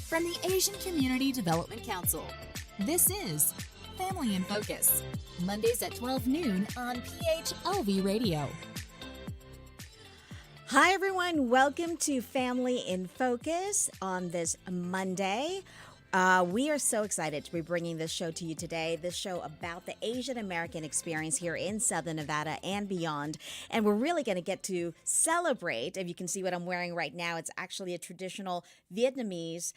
from the Asian Community Development Council. This is Family in Focus, Mondays at 12 noon on PHLV Radio. Hi, everyone. Welcome to Family in Focus on this Monday. We are so excited to be bringing this show to you today, this show about the Asian American experience here in Southern Nevada and beyond. And we're really going to get to celebrate. If you can see what I'm wearing right now, it's actually a traditional Vietnamese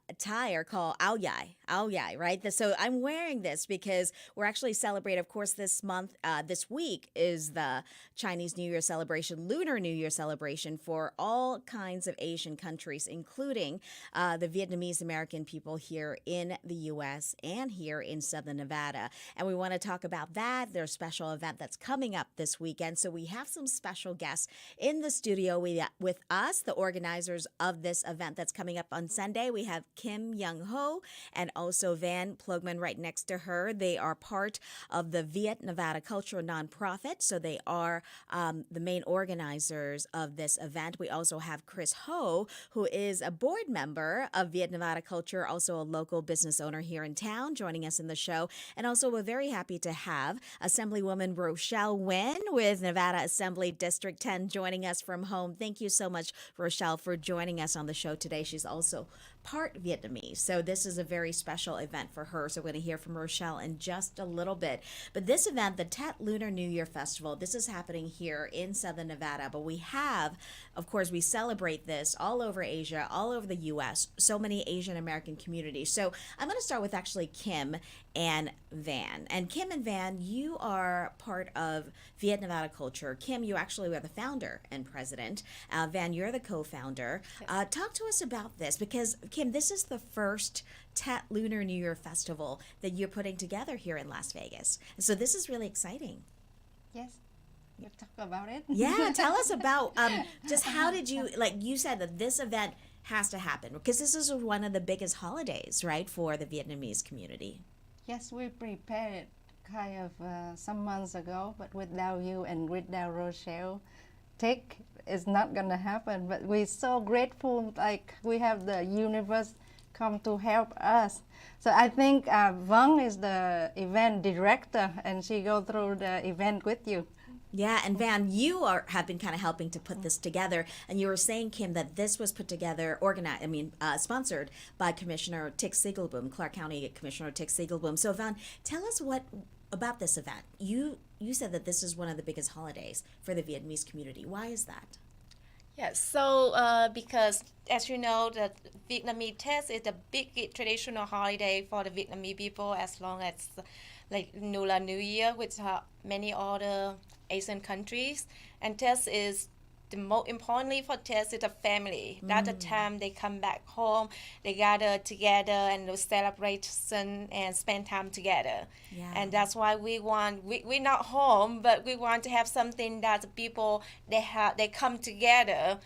attire called Áo Dài, right? So I'm wearing this because we're actually celebrating, of course, this month, this week is the Chinese New Year celebration, Lunar New Year celebration for all kinds of Asian countries, including the Vietnamese American people here in the U.S. and here in Southern Nevada. And we want to talk about that. There's a special event that's coming up this weekend. So we have some special guests in the studio with us, the organizers of this event that's coming up on Sunday. We have Kim Young Ho and also Van Plogman right next to her. They are part of the Viet Nevada Culture nonprofit. So they are the main organizers of this event. We also have Chris Ho, who is a board member of Viet Nevada Culture, also a local business owner here in town, joining us in the show. And also, we're very happy to have Assemblywoman Rochelle Nguyen with Nevada Assembly District 10 joining us from home. Thank you so much, Rochelle, for joining us on the show today. She's also part Vietnamese. So this is a very special event for her. So we're going to hear from Rochelle in just a little bit. But this event, the Tet Lunar New Year Festival, this is happening here in Southern Nevada. But we have, of course, we celebrate this all over Asia, all over the U.S., so many Asian American communities. So I'm going to start with actually Kim and Van. And Kim and Van, you are part of Viet Nevada Culture. Kim, you actually are the founder and president. Van, you're the co-founder. Yes. Talk to us about this because, Kim, this is the first Tet Lunar New Year Festival that you're putting together here in Las Vegas. So this is really exciting. Yes. You talk about it? Yeah, tell us about just how did you, like you said that this event has to happen because this is one of the biggest holidays, right, for the Vietnamese community. Yes, we prepared kind of some months ago, but without you and without Rochelle, is not going to happen. But we're so grateful, like we have the universe come to help us. So I think Vong is the event director, and she go through the event with you. Yeah, and Van, you have been kind of helping to put this together, and you were saying, Kim, that this was put together, sponsored by Commissioner Tick Siegelboom, Clark County Commissioner Tick Siegelboom. So, Van, tell us what about this event. You said that this is one of the biggest holidays for the Vietnamese community. Why is that? Yes, so because as you know, the Vietnamese Tet is a big traditional holiday for the Vietnamese people, as long as like Lunar New Year, with many other Asian countries. And Tet is the most importantly for Tet is the family. That's the time they come back home, they gather together and do celebration and spend time together. Yeah. And that's why we're not home, but we want to have something that the people they come together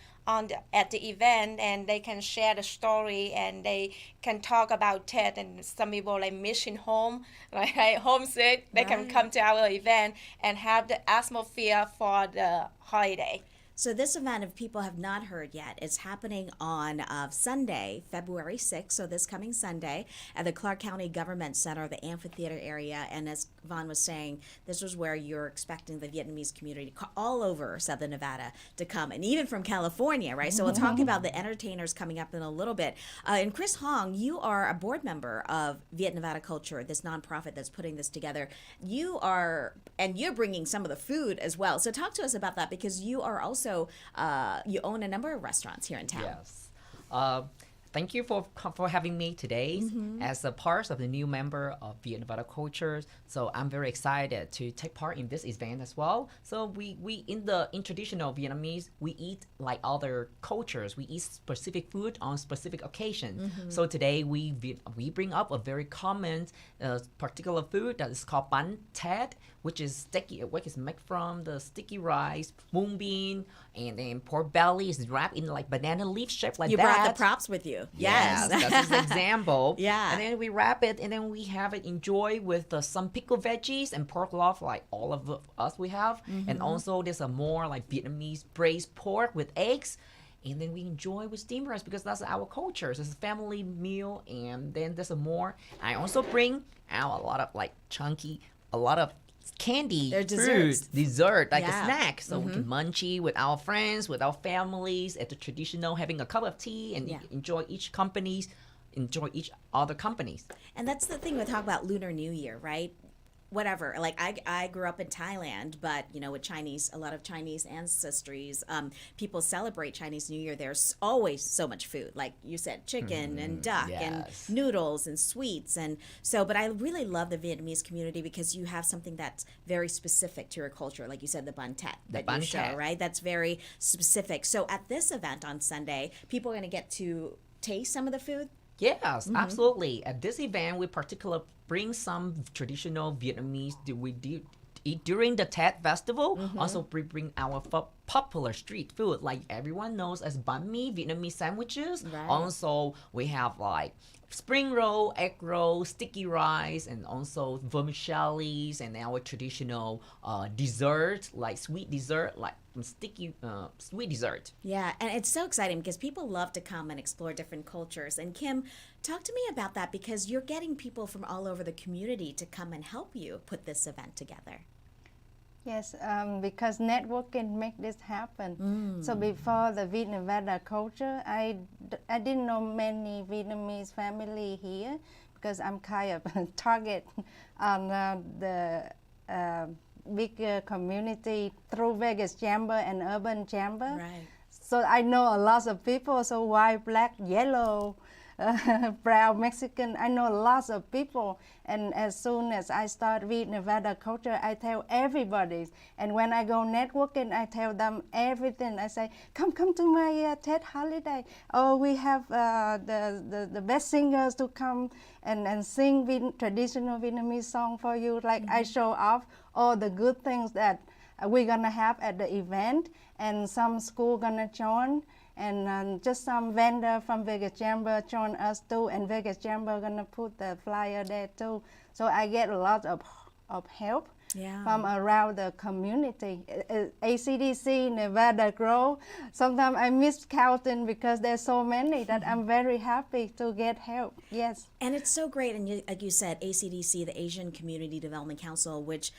at the event, and they can share the story and they can talk about Tet. And some people like missing home, like homesick, they can come to our event and have the atmosphere for the holiday. So this event, if people have not heard yet, is happening on Sunday, February 6th, so this coming Sunday, at the Clark County Government Center, the amphitheater area. And as Vaughn was saying, this was where you're expecting the Vietnamese community all over Southern Nevada to come, and even from California, right? So we'll talk about the entertainers coming up in a little bit. And Chris Hong, you are a board member of Viet Nevada Culture, this nonprofit that's putting this together. You're bringing some of the food as well. So talk to us about that, because you are also you own a number of restaurants here in town. Yes. Thank you for having me today as a part of the new member of Viet Nevada Culture. So I'm very excited to take part in this event as well. So we in traditional Vietnamese, we eat like other cultures. We eat specific food on specific occasions. So today we bring up a very common particular food that is called bánh tét, which is sticky, which is made from the sticky rice, mung bean, and then pork belly is wrapped in like banana leaf shape like you that. You brought the props with you. Yes, that's an example. Yeah. And then we wrap it, and then we have it enjoy with some pickled veggies and pork loaf like all of us we have. And also there's a more like Vietnamese braised pork with eggs. and then we enjoy with steamed rice because that's our culture. So it's a family meal, and then there's a more. I also bring out a lot of like a lot of candy, They're fruit, desserts. dessert, like Yeah. a snack. So we can munchy with our friends, with our families at the traditional, having a cup of tea and Yeah. enjoy each other companies. And that's the thing with talk about Lunar New Year, right? Whatever. Like I grew up in Thailand, but with Chinese, a lot of Chinese ancestries, people celebrate Chinese New Year. There's always so much food, like you said, chicken and duck and yes. noodles and sweets, and so. But I really love the Vietnamese community because you have something that's very specific to your culture, like you said, the bun tet The that bun you show, tet. right? That's very specific. So at this event on Sunday, people are going to get to taste some of the food. Yes, absolutely. At this event, we particularly bring some traditional Vietnamese that we do eat during the Tet Festival. Also, we bring our popular street food, like everyone knows as banh mi, Vietnamese sandwiches. Right. Also, we have like spring roll, egg roll, sticky rice, and also vermicellis, and our traditional dessert, like sweet dessert, like sticky sweet dessert. Yeah, and it's so exciting because people love to come and explore different cultures. And Kim, talk to me about that because you're getting people from all over the community to come and help you put this event together. Yes, because networking make this happen. So before the Vietnamese culture, I didn't know many Vietnamese family here because I'm kind of target on the bigger community through Vegas Chamber and Urban Chamber. Right. So I know a lot of people, so white, black, yellow, brown, Mexican, I know lots of people. And as soon as I start reading Nevada culture, I tell everybody. And when I go networking, I tell them everything. I say, come to my Tet holiday. Oh, we have the best singers to come and sing traditional Vietnamese song for you. Like I show off all the good things that we're gonna have at the event, and some school gonna join, and just some vendor from Vegas Chamber join us too, and Vegas Chamber gonna put the flyer there too. So I get a lot of help from around the community. ACDC, Nevada Grow. Sometimes I miss counting because there's so many that I'm very happy to get help. Yes. And it's so great. And like you said, ACDC, the Asian Community Development Council, which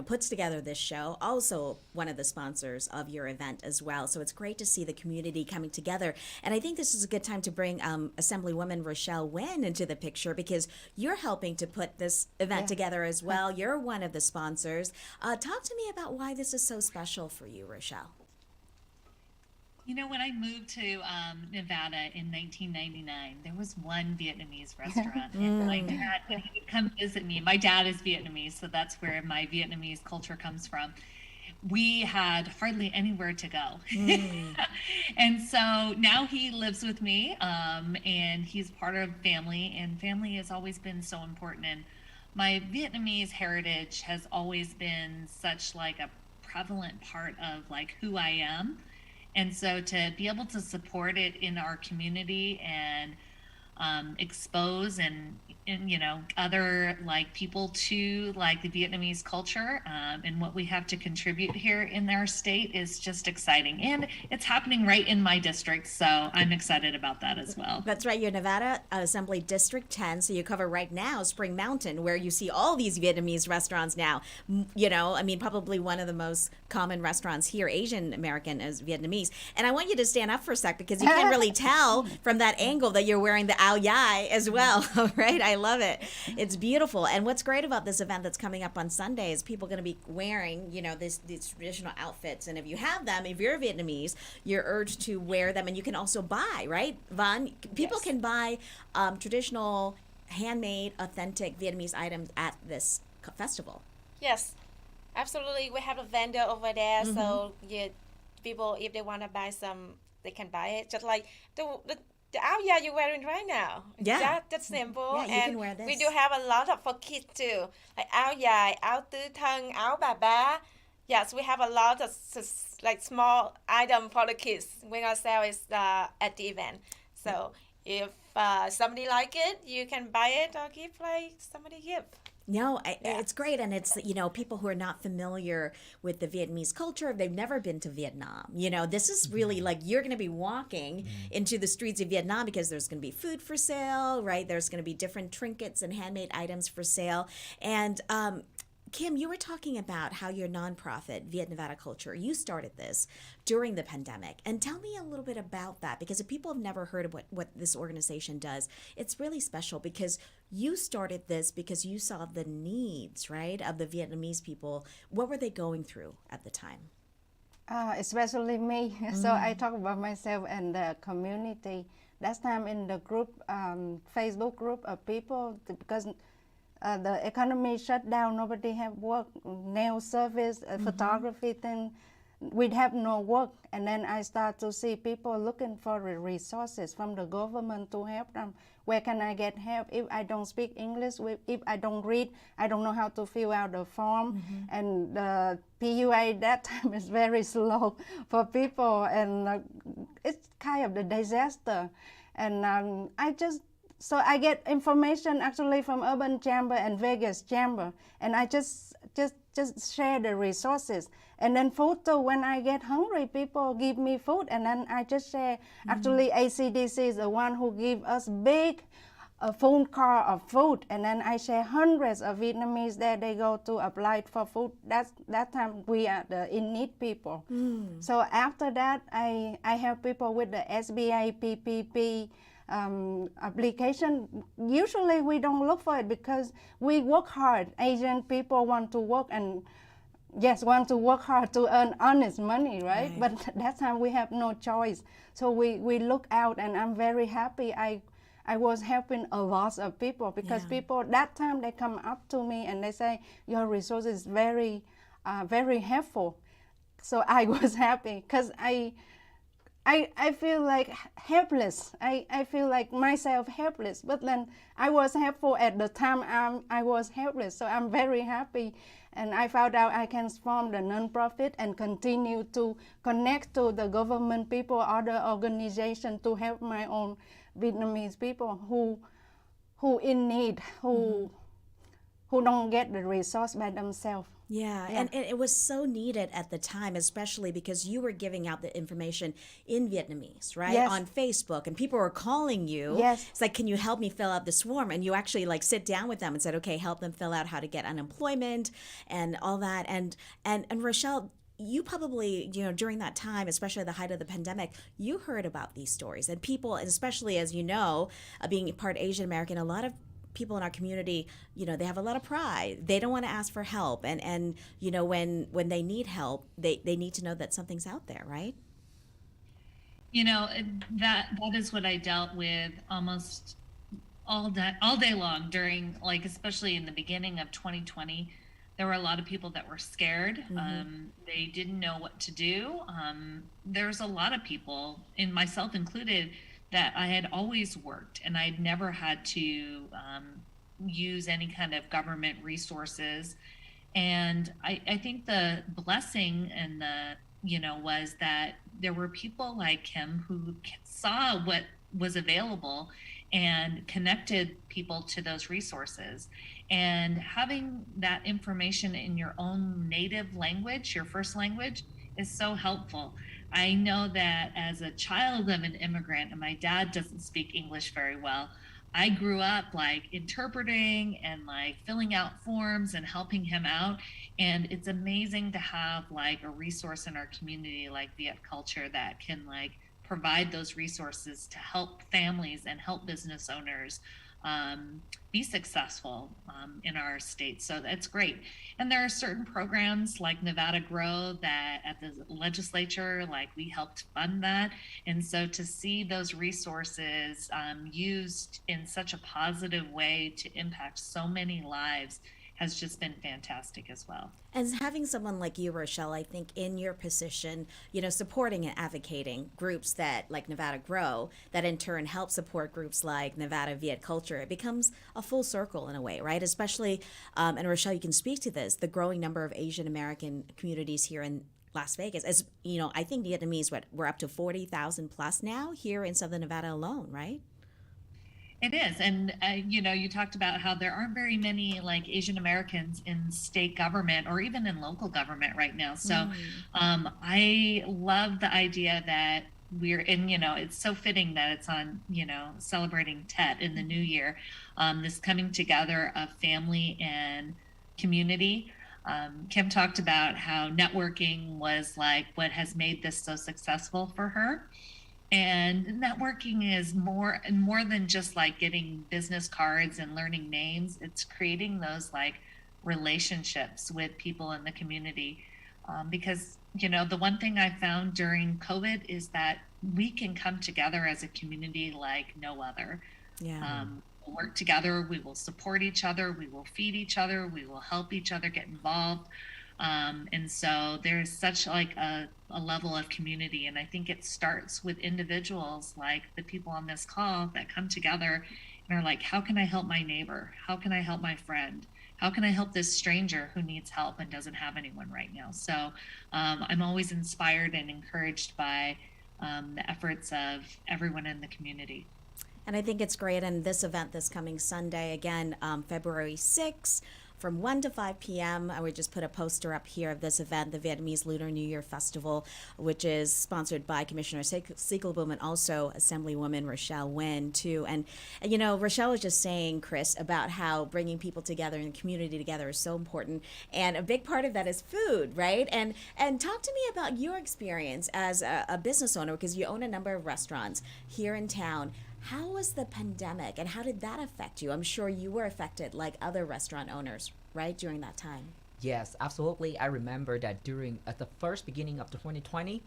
puts together this show, also one of the sponsors of your event as well. So it's great to see the community coming together. And I think this is a good time to bring Assemblywoman Rochelle Nguyen into the picture because you're helping to put this event together as well. You're one of the sponsors. Talk to me about why this is so special for you, Rochelle. When I moved to Nevada in 1999, there was one Vietnamese restaurant. And my dad, when he would come visit me, my dad is Vietnamese, so that's where my Vietnamese culture comes from. We had hardly anywhere to go. And so now he lives with me, and he's part of family, and family has always been so important. And my Vietnamese heritage has always been such like a prevalent part of like who I am. And so to be able to support it in our community and expose and other like people to like the Vietnamese culture and what we have to contribute here in our state is just exciting. And it's happening right in my district, so I'm excited about that as well. That's right, you're Nevada Assembly District 10, so you cover right now Spring Mountain, where you see all these Vietnamese restaurants now. Probably one of the most common restaurants here, Asian American as Vietnamese. And I want you to stand up for a sec because you can't really tell from that angle that you're wearing the ao dai as well, right? I love it. It's beautiful. And what's great about this event that's coming up on Sunday is people going to be wearing, these traditional outfits. And if you have them, if you're Vietnamese, you're urged to wear them. And you can also buy, right, Von? People can buy traditional, handmade, authentic Vietnamese items at this festival. Yes, absolutely. We have a vendor over there, so people, if they want to buy some, they can buy it. Just like the áo dài you're wearing right now. Yeah. That's simple. Yeah, you and can wear this. we do have a lot of for kids too, like áo dài, áo tứ thân, áo bà bá. Yes, we have a lot of like small item for the kids. We're gonna sell it at the event. So if somebody like it, you can buy it or give like somebody gift. No, it's great. And it's, people who are not familiar with the Vietnamese culture, they've never been to Vietnam. This is really like you're going to be walking into the streets of Vietnam because there's going to be food for sale, right? There's going to be different trinkets and handmade items for sale. And Kim, you were talking about how your nonprofit, Viet Nevada Culture, you started this during the pandemic. And tell me a little bit about that, because if people have never heard of what this organization does, it's really special because you started this because you saw the needs, right, of the Vietnamese people. What were they going through at the time? Especially me. So I talk about myself and the community. Last time in the group, Facebook group of people, because the economy shut down, nobody have work, nail service, photography thing, we'd have no work. And then I start to see people looking for resources from the government to help them. Where can I get help if I don't speak English, if I don't read, I don't know how to fill out the form. And the PUA that time is very slow for people, and it's kind of the disaster. And so I get information actually from Urban Chamber and Vegas Chamber, and I just share the resources. And then food too, when I get hungry, people give me food, and then I just share. Actually, ACDC is the one who give us big phone car of food, and then I share hundreds of Vietnamese there. They go to apply for food. That time we are the in need people. So after that, I help people with the SBA, PPP, application. Usually we don't look for it because we work hard. Asian people want to work and want to work hard to earn honest money, right? But that time we have no choice. So we look out, and I'm very happy. I was helping a lot of people because people that time they come up to me and they say your resources very very helpful. So I was happy because I feel like helpless. I feel like myself helpless, but then I was helpful at the time I was helpless. So I'm very happy, and I found out I can form the nonprofit and continue to connect to the government people, other organizations to help my own Vietnamese people who in need, who don't get the resource by themselves. Yeah, and it was so needed at the time, especially because you were giving out the information in Vietnamese, right? Yes. On Facebook, and people were calling you. Yes. It's like, can you help me fill out this form? And you actually like sit down with them and said, okay, help them fill out how to get unemployment and all that. And Rochelle, you probably, during that time, especially at the height of the pandemic, you heard about these stories, and people, and especially as being part Asian American, a lot of people in our community, they have a lot of pride. They don't want to ask for help. And when they need help, they need to know that something's out there, right? That is what I dealt with almost all day long during, like, especially in the beginning of 2020. There were a lot of people that were scared. They didn't know what to do. There's a lot of people, and myself included, that I had always worked, and I'd never had to use any kind of government resources. And I think the blessing and was that there were people like him who saw what was available and connected people to those resources. And having that information in your own native language, your first language, is so helpful. I know that as a child of an immigrant, and my dad doesn't speak English very well, I grew up like interpreting and like filling out forms and helping him out. And it's amazing to have like a resource in our community like Viet Culture that can like provide those resources to help families and help business owners be successful in our state. So that's great. And there are certain programs like Nevada Grow that at the legislature, like we helped fund that. And so to see those resources used in such a positive way to impact so many lives has just been fantastic as well. And having someone like you, Rochelle, I think in your position, supporting and advocating groups that like Nevada Grow, that in turn help support groups like Nevada Viet Culture, it becomes a full circle in a way, right? Especially, and Rochelle, you can speak to this, the growing number of Asian American communities here in Las Vegas. As I think Vietnamese, we're up to 40,000 plus now here in Southern Nevada alone, right? It is. And, you talked about how there aren't very many like Asian Americans in state government or even in local government right now. So I love the idea that we're in, it's so fitting that it's on, celebrating Tet in the new year, this coming together of family and community. Kim talked about how networking was like what has made this so successful for her. And networking is more than just like getting business cards and learning names. It's creating those like relationships with people in the community. Because, the one thing I found during COVID is that we can come together as a community like no other. Yeah. We'll work together, we will support each other, we will feed each other, we will help each other get involved. And so there's such like a level of community. And I think it starts with individuals like the people on this call that come together and are like, how can I help my neighbor? How can I help my friend? How can I help this stranger who needs help and doesn't have anyone right now? So I'm always inspired and encouraged by the efforts of everyone in the community. And I think it's great. And this event this coming Sunday, again, February 6th, from 1 to 5 p.m. I would just put a poster up here of this event, the Vietnamese Lunar New Year Festival, which is sponsored by Commissioner Siegelboom and also Assemblywoman Rochelle Nguyen, too. And, Rochelle was just saying, Chris, about how bringing people together and the community together is so important. And a big part of that is food, right? And talk to me about your experience as a business owner, because you own a number of restaurants here in town. How was the pandemic and how did that affect you? I'm sure you were affected like other restaurant owners, right, during that time? Yes, absolutely. I remember that during at the first beginning of the 2020,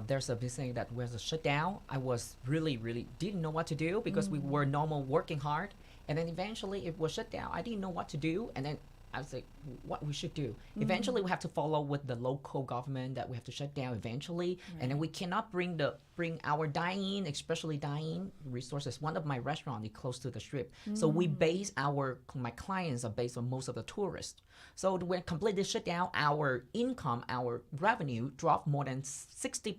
there's a business that was a shutdown. I was really didn't know what to do because we were normal working hard, and then eventually it was shut down. I didn't know what to do, and then I was like, what we should do. Eventually, we have to follow with the local government that we have to shut down eventually. Right. And then we cannot bring our dine-in, especially dine-in resources. One of my restaurants is close to the strip. So we base my clients are based on most of the tourists. So when completely shut down, our income, our revenue dropped more than 60%.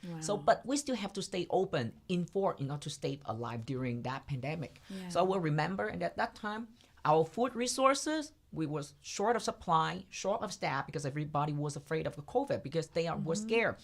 Wow. So, but we still have to stay open in order to stay alive during that pandemic. Yeah. So I will remember, and at that time, our food resources, we was short of supply, short of staff because everybody was afraid of the COVID because they were scared.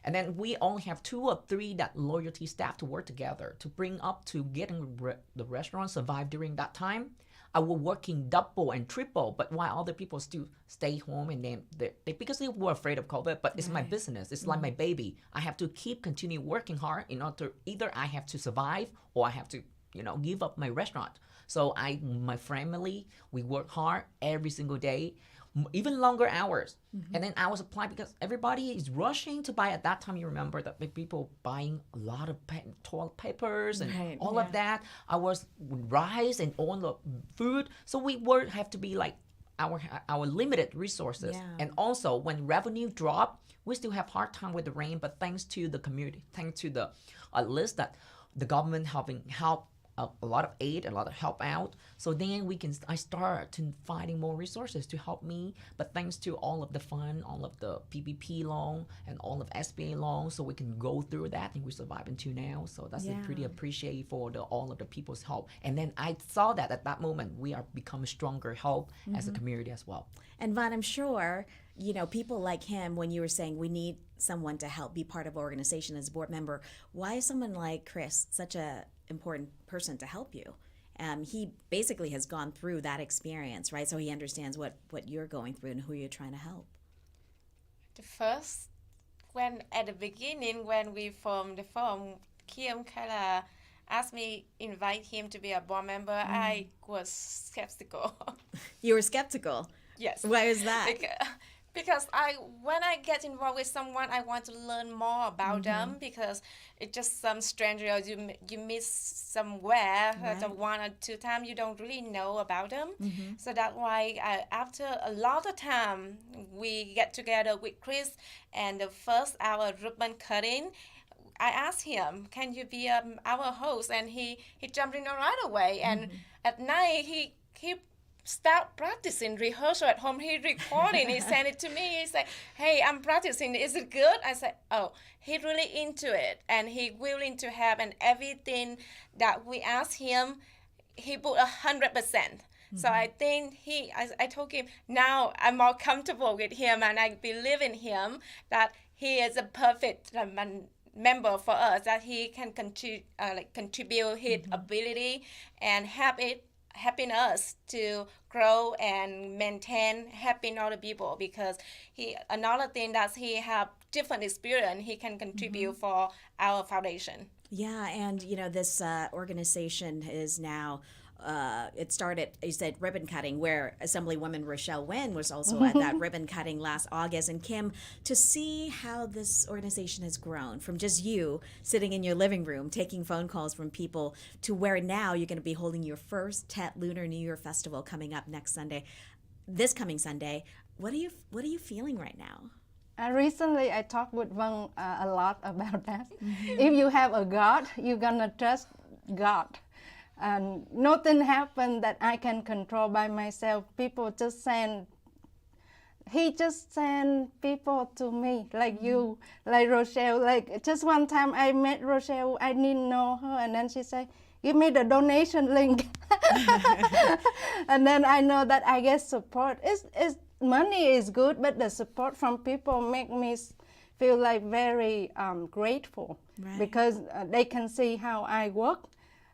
And then we only have 2 or 3 that loyalty staff to work together to bring up to getting the restaurant survive during that time. I was working double and triple, but while other people still stay home and then they because they were afraid of COVID, but it's my business. It's like my baby. I have to continue working hard in order to, either I have to survive or I have to, give up my restaurant. So my family, we work hard every single day, even longer hours. And then I was applying because everybody is rushing to buy. At that time, you remember that people buying a lot of toilet papers and all of that. I was with rice and all the food. So we have to be like our limited resources. Yeah. And also when revenue dropped, we still have hard time with the rain, but thanks to the community, thanks to the list that the government help a lot of aid, a lot of help out. So then I start to finding more resources to help me. But thanks to all of the fund, all of the PPP loan and all of SBA loans, so we can go through that and we survive until now. So that's pretty appreciated for all of the people's help. And then I saw that at that moment we are becoming stronger help as a community as well. And Von, I'm sure, people like him, when you were saying we need someone to help be part of an organization as a board member, why is someone like Chris such a important person to help you? He basically has gone through that experience, right? So he understands what you're going through and who you're trying to help. At the beginning, when we formed the firm, Kim kind of asked me, invite him to be a board member. I was skeptical. You were skeptical? Yes. Why is that? Because when I get involved with someone, I want to learn more about them, because it's just some stranger you meet somewhere, right. 1 or 2 times, you don't really know about them. So that's why after a lot of time, we get together with Chris, and the first our ribbon cutting, I asked him, can you be our host? And he jumped in right away. And at night, he start practicing rehearsal at home. He recorded, he sent it to me. He said, hey, I'm practicing. Is it good? I said, oh, he really into it. And he willing to have, and everything that we asked him, he put 100%. So I think I told him, now I'm more comfortable with him, and I believe in him that he is a perfect member for us, that he can contribute his ability and helping us to grow and maintain helping other people, because another thing that he have different experience he can contribute for our foundation. Yeah, and this organization is now it started, you said, ribbon cutting, where Assemblywoman Rochelle Nguyen was also at that ribbon cutting last August. And Kim, to see how this organization has grown from just you sitting in your living room taking phone calls from people to where now you're going to be holding your first Tet Lunar New Year Festival coming up this coming Sunday. What are you feeling right now? Recently, I talked with Vân a lot about that. If you have a God, you're gonna trust God. And nothing happened that I can control by myself. People just he just sent people to me, like you, like Rochelle. Like just one time I met Rochelle, I didn't know her, and then she said, give me the donation link. And then I know that I get support. Money is good, but the support from people make me feel like very grateful, right? Because they can see how I work.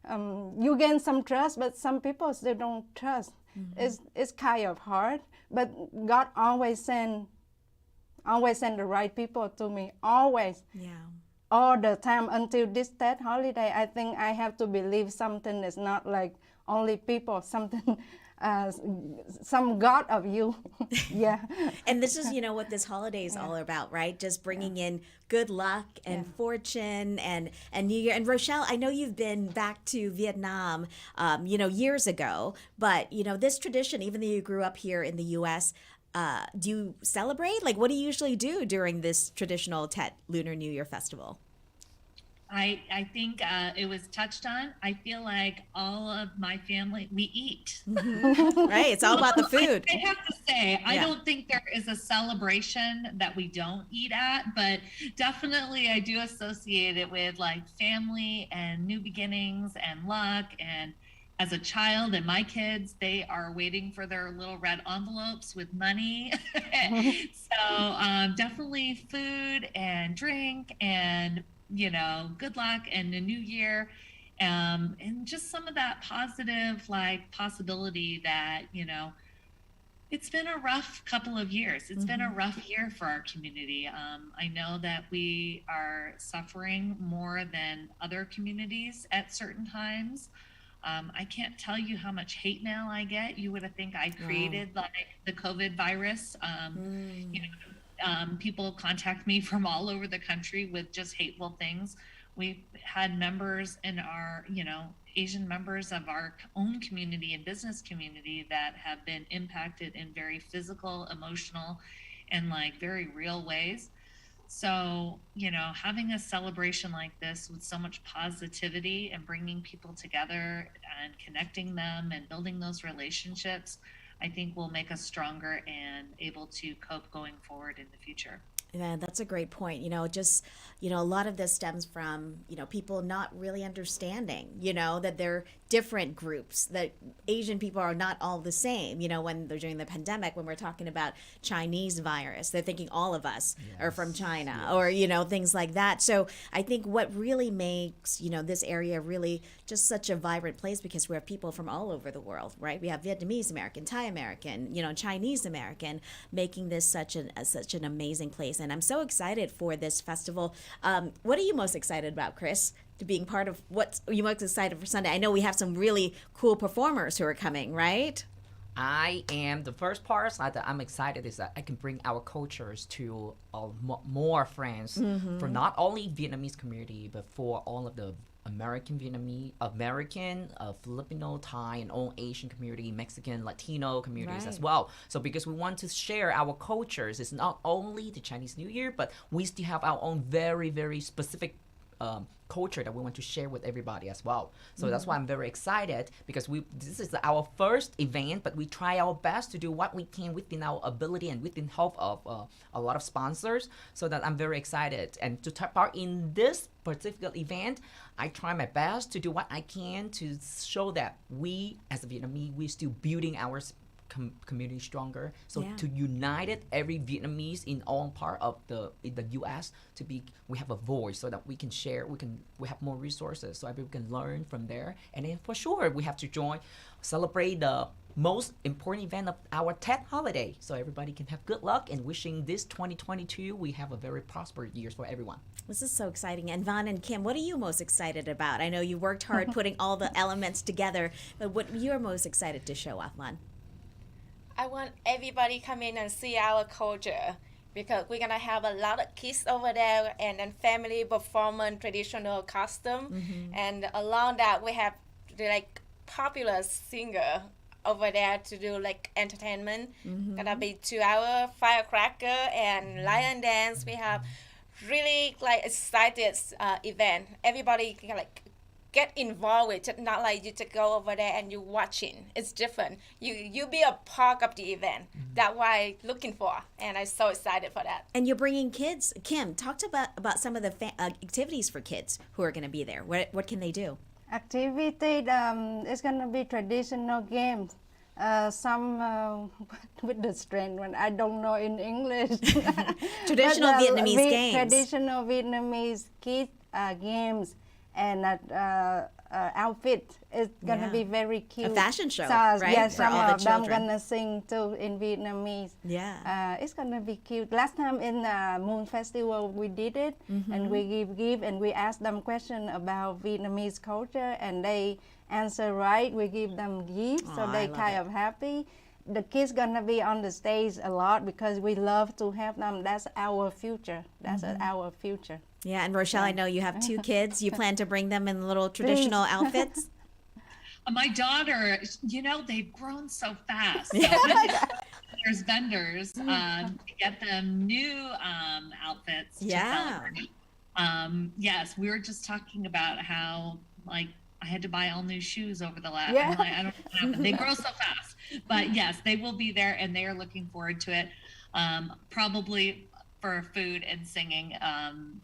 You gain some trust, but some people still don't trust. It's kind of hard, but God always send the right people to me, always. Yeah. All the time until this Tet holiday. I think I have to believe something is not like only people, something, some God of you. Yeah. And this is, what this holiday is all about, right? Just bringing in good luck and fortune and New Year. And Rochelle, I know you've been back to Vietnam, years ago, but, this tradition, even though you grew up here in the U.S., do you celebrate? Like, what do you usually do during this traditional Tet Lunar New Year festival? I think it was touched on. I feel like all of my family, we eat. Right, it's all about the food. I have to say, I don't think there is a celebration that we don't eat at, but definitely I do associate it with like family and new beginnings and luck. And as a child, and my kids, they are waiting for their little red envelopes with money. So definitely food and drink and good luck and a new year, and just some of that positive possibility that it's been a rough couple of years. It's been a rough year for our community. I know that we are suffering more than other communities at certain times. I can't tell you how much hate mail I get. You would think I created the COVID virus. People contact me from all over the country with just hateful things. We've had members in our, Asian members of our own community and business community that have been impacted in very physical, emotional, and very real ways. So, having a celebration like this with so much positivity and bringing people together and connecting them and building those relationships, I think will make us stronger and able to cope going forward in the future. Yeah, that's a great point. A lot of this stems from, people not really understanding, that they're different groups, that Asian people are not all the same. When they're during the pandemic, when we're talking about Chinese virus, they're thinking all of us are from China or, things like that. So I think what really makes, this area really just such a vibrant place, because we have people from all over the world, right? We have Vietnamese American, Thai American, Chinese American, making this such an amazing place. And I'm so excited for this festival. What are you most excited about, Chris, to being part of? What are you most excited for Sunday? I know we have some really cool performers who are coming, right? I am the first part that I'm excited is that I can bring our cultures to more friends for not only Vietnamese community, but for all of the American, Filipino, Thai, and all Asian community, Mexican, Latino communities as well. So because we want to share our cultures, it's not only the Chinese New Year, but we still have our own very, very specific culture that we want to share with everybody as well. So that's why I'm very excited, because this is our first event, but we try our best to do what we can within our ability and within help of a lot of sponsors. So that I'm very excited, and to take part in this particular event, I try my best to do what I can to show that we as a Vietnamese, we're still building our community stronger. So to unite it, every Vietnamese in all part of in the U.S. we have a voice, so that we can share, we have more resources, so everyone can learn from there. And then for sure we have to celebrate the most important event of our Tet holiday, so everybody can have good luck, and wishing this 2022 we have a very prosperous year for everyone. This is so exciting. And Von and Kim, what are you most excited about? I know you worked hard putting all the elements together, but what you're most excited to show off, Von? I want everybody come in and see our culture, because we're gonna have a lot of kids over there, and then family performance, traditional costume, and along that we have like popular singer over there to do like entertainment. Gonna be 2-hour firecracker and lion dance. We have really like excited event. Everybody can like get involved with it, not like you to go over there and you watching. It's different. You be a part of the event. That's why looking for, and I'm so excited for that. And you're bringing kids. Kim, talk about some of the activities for kids who are going to be there. What can they do? Activity, it's going to be traditional games. Some with the strength when I don't know in English. Traditional Vietnamese games. Traditional Vietnamese kids games. And outfit is gonna be very cute. A fashion show, so, right? Yeah, for some all the of them children. gonna sing too in Vietnamese. Yeah. It's gonna be cute. Last time in Moon Festival we did it, and we give and we asked them question about Vietnamese culture, and they answer right. We give them gifts, so they kind of happy. The kids gonna be on the stage a lot because we love to have them. That's our future. That's our future. Yeah, and Rochelle, I know you have 2 kids. You plan to bring them in little traditional outfits? My daughter, they've grown so fast. So there's vendors to get them new outfits to celebrate. Yes, we were just talking about how I had to buy all new shoes over the last. I don't know what happened. They grow so fast. But yes, they will be there, and they are looking forward to it. Probably for food and singing,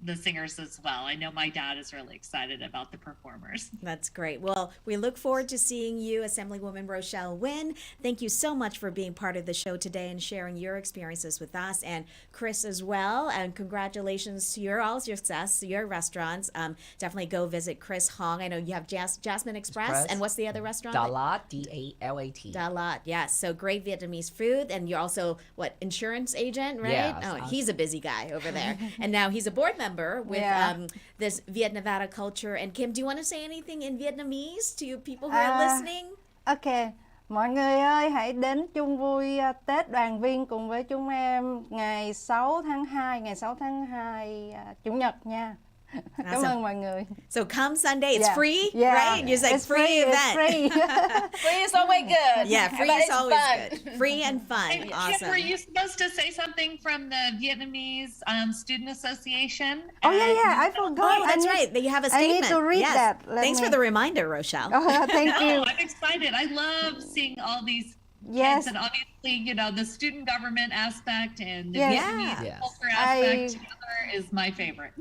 the singers as well. I know my dad is really excited about the performers. That's great. Well, we look forward to seeing you, Assemblywoman Rochelle Nguyen. Thank you so much for being part of the show today and sharing your experiences with us, and Chris as well. And congratulations to your success, your restaurants. Definitely go visit Chris Hong. I know you have Jasmine Express. And what's the other restaurant? Dalat, Dalat. Dalat, yes. So great Vietnamese food. And you're also, insurance agent, right? Yes, He's a busy guy over there. And now he's a board member with this Viet Nevada culture. And Kim, do you want to say anything in Vietnamese to people who are listening? Okay. Mọi người ơi, hãy đến chung vui Tết đoàn viên cùng với chúng em ngày 6 tháng 2, Chủ nhật nha. Cảm ơn mọi người. So come Sunday, it's free, Yeah. right? It's like It's free event. It's free. Free is always good. Yeah, free But is it's always fun. good. Free and fun. Hey, Awesome. Kim, were you supposed to say something from the Vietnamese Student Association? Oh yeah, I forgot. Oh, that's I need- right. You have a I statement. need to read Yes. that. Let Thanks me- for the reminder, Rochelle. Oh, thank you. I'm excited. I love seeing all these Yes. kids, and obviously, the student government aspect and the Yes. Vietnamese Yes. culture aspect together is my favorite.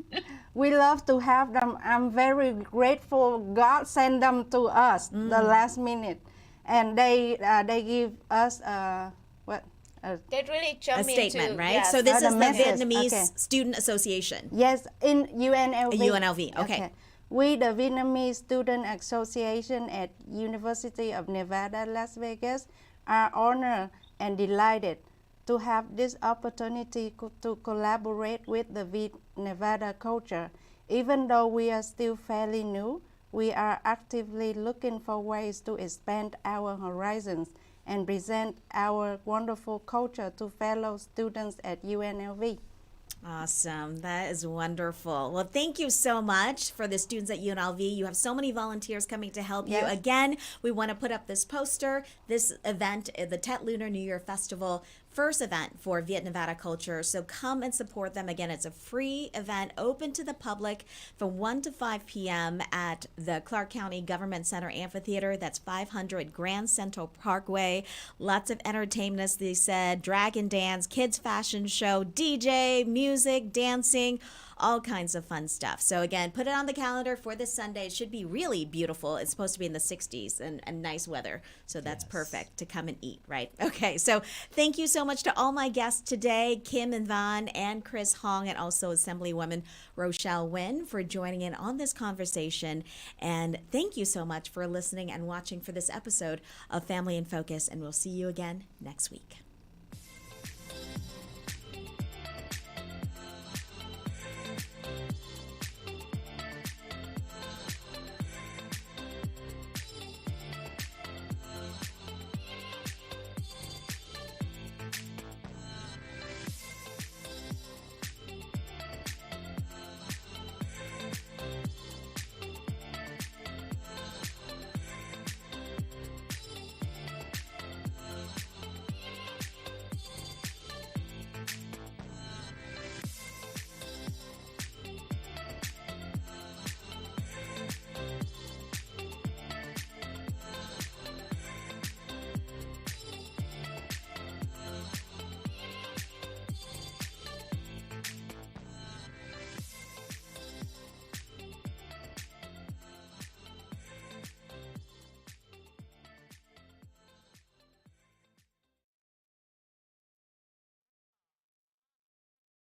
We love to have them. I'm very grateful God sent them to us the last minute, and they give us They really jump A statement, into, right? yes. So this the is the message. Vietnamese Okay. Student Association. yes in UNLV. UNLV, okay. We, the Vietnamese Student Association at University of Nevada, Las Vegas, are honored and delighted to have this opportunity to collaborate with the Nevada culture. Even though we are still fairly new, we are actively looking for ways to expand our horizons and present our wonderful culture to fellow students at UNLV. Awesome. That is wonderful. Well, thank you so much for the students at UNLV. You have so many volunteers coming to help you. Yes. Again, we want to put up this poster, this event, the Tet Lunar New Year Festival first event for Viet Nevada culture. So come and support them. Again, it's a free event open to the public from 1 to 5 p.m. at the Clark County Government Center Amphitheater. That's 500 Grand Central Parkway. Lots of entertainment, as they said, dragon dance, kids fashion show, DJ, music, dancing, all kinds of fun stuff. So again, put it on the calendar for this Sunday. It should be really beautiful. It's supposed to be in the 60s and nice weather. So that's perfect to come and eat, right? Okay, so thank you so much to all my guests today, Kim and Van and Chris Hong, and also Assemblywoman Rochelle Nguyen for joining in on this conversation. And thank you so much for listening and watching for this episode of Family in Focus. And we'll see you again next week.